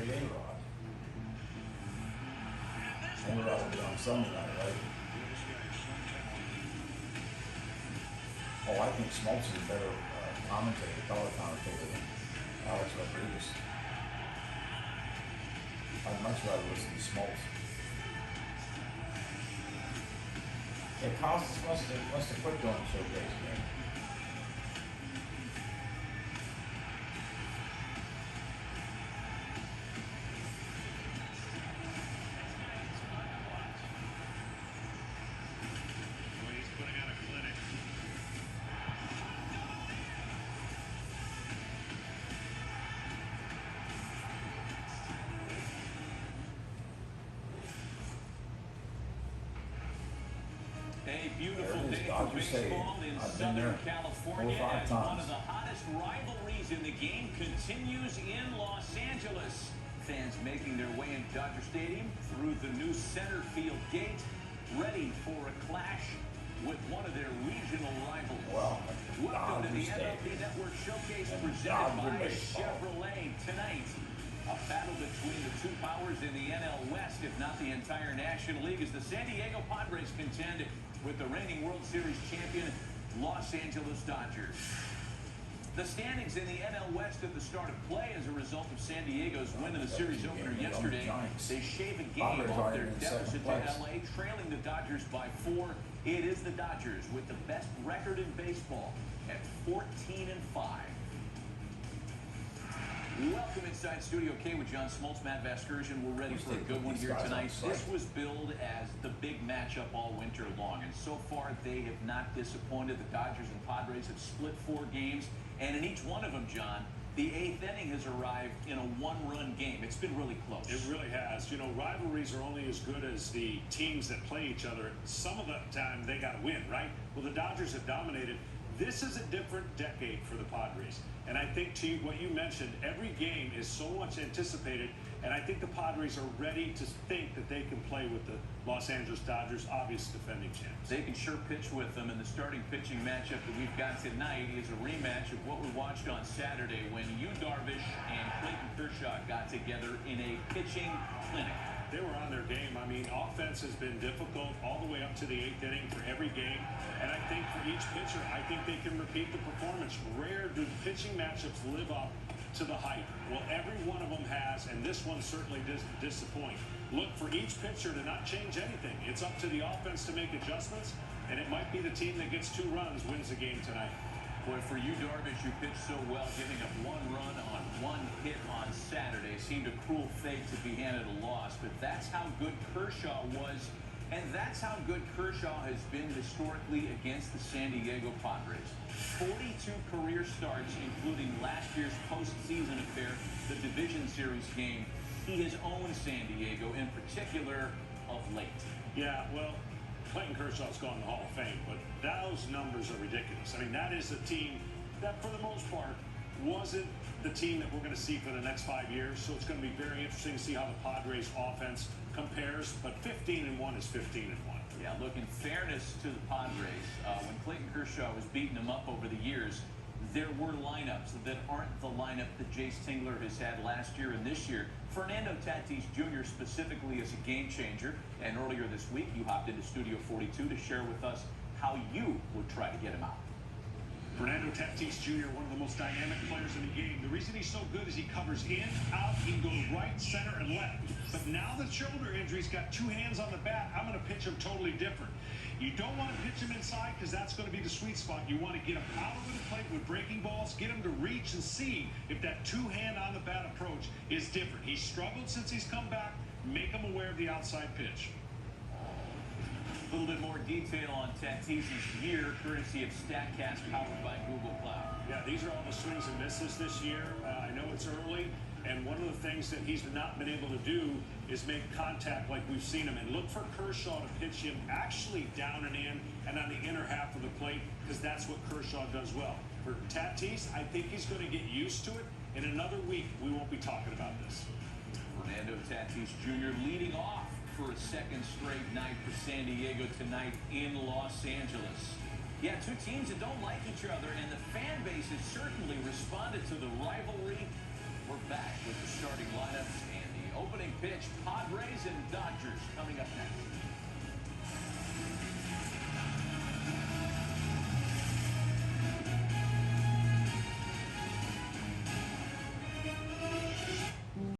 A-Rod. A-Rod will be on Sunday night, right? Oh, I think Smoltz is a better commentator, color commentator than Alex Rodriguez. I'd much rather listen to Smoltz. Yeah, Costas must have quit doing the showcase game. A beautiful day for baseball in Southern California as one of the hottest rivalries in the game continues in Los Angeles. Fans making their way into Dodger Stadium through the new center field gate, ready for a clash with one of their regional rivals. Well, welcome to the MLB Network Showcase presented by Chevrolet tonight. A battle between the two powers in the NL West, if not the entire National League, as the San Diego Padres contend with the reigning World Series champion Los Angeles Dodgers. The standings in the NL West at the start of play as a result of San Diego's win in the series opener yesterday. They shave a game off their deficit to LA, trailing the Dodgers by 4. It is the Dodgers with the best record in baseball at 14-5. Welcome inside Studio K with John Smoltz, Matt Vasgersian. We're ready for a good one here tonight. This was billed as the big matchup all winter long, and so far they have not disappointed. The Dodgers and Padres have split 4 games, and in each one of them, John, the 8th inning has arrived in a 1-run game. It's been really close. It really has. You know, rivalries are only as good as the teams that play each other. Some of the time they got to win, right? Well, the Dodgers have dominated. This is a different decade for the Padres. And I think, to what you mentioned, every game is so much anticipated, and I think the Padres are ready to think that they can play with the Los Angeles Dodgers, obvious defending champs. They can sure pitch with them, and the starting pitching matchup that we've got tonight is a rematch of what we watched on Saturday when Yu Darvish and Clayton Kershaw got together in a pitching clinic. They were on their game. I mean, offense has been difficult all the way up to the 8th inning for every game. And I think for each pitcher, I think they can repeat the performance. Rare do pitching matchups live up to the hype. Well, every one of them has, and this one certainly does disappoint. Look for each pitcher to not change anything. It's up to the offense to make adjustments, and it might be the team that gets 2 runs wins the game tonight. Boy, for you, Darvish, who pitched so well, giving up 1 run on 1 hit on Saturday, seemed a cruel fate to be handed a loss, but that's how good Kershaw was, and that's how good Kershaw has been historically against the San Diego Padres. 42 career starts, including last year's postseason affair, the Division Series game. He has owned San Diego, in particular, of late. Yeah, well, Clayton Kershaw's gone to the Hall of Fame, but those numbers are ridiculous. I mean, that is a team that, for the most part, wasn't the team that we're going to see for the next 5 years. So it's going to be very interesting to see how the Padres offense compares. But 15-1 is 15-1. Yeah, look, in fairness to the Padres, when Clayton Kershaw was beating them up over the years, there were lineups that aren't the lineup that Jace Tingler has had last year and this year. Fernando Tatis Jr. specifically is a game changer, and earlier this week you hopped into Studio 42 to share with us how you would try to get him out. Fernando Tatis Jr., one of the most dynamic players in the game. The reason he's so good is he covers in, out, he can go right, center, and left. But now the shoulder injury's got 2 hands on the bat. I'm going to pitch him totally different. You don't want to pitch him inside because that's going to be the sweet spot. You want to get him out over the plate with breaking balls, get him to reach and see if that 2-hand on the bat approach is different. He's struggled since he's come back. Make him aware of the outside pitch. A little bit more detail on Tatis's year, courtesy of StatCast, powered by Google Cloud. Yeah, these are all the swings and misses this year. I know it's early, and one of the things that he's not been able to do is make contact like we've seen him. And look for Kershaw to pitch him actually down and in and on the inner half of the plate, because that's what Kershaw does well. For Tatis, I think he's going to get used to it. In another week, we won't be talking about this. Fernando Tatis Jr. leading off for a 2nd straight night for San Diego tonight in Los Angeles. Yeah, 2 teams that don't like each other, and the fan base has certainly responded to the rivalry. We're back with the starting lineups and pitch. Padres and Dodgers coming up next.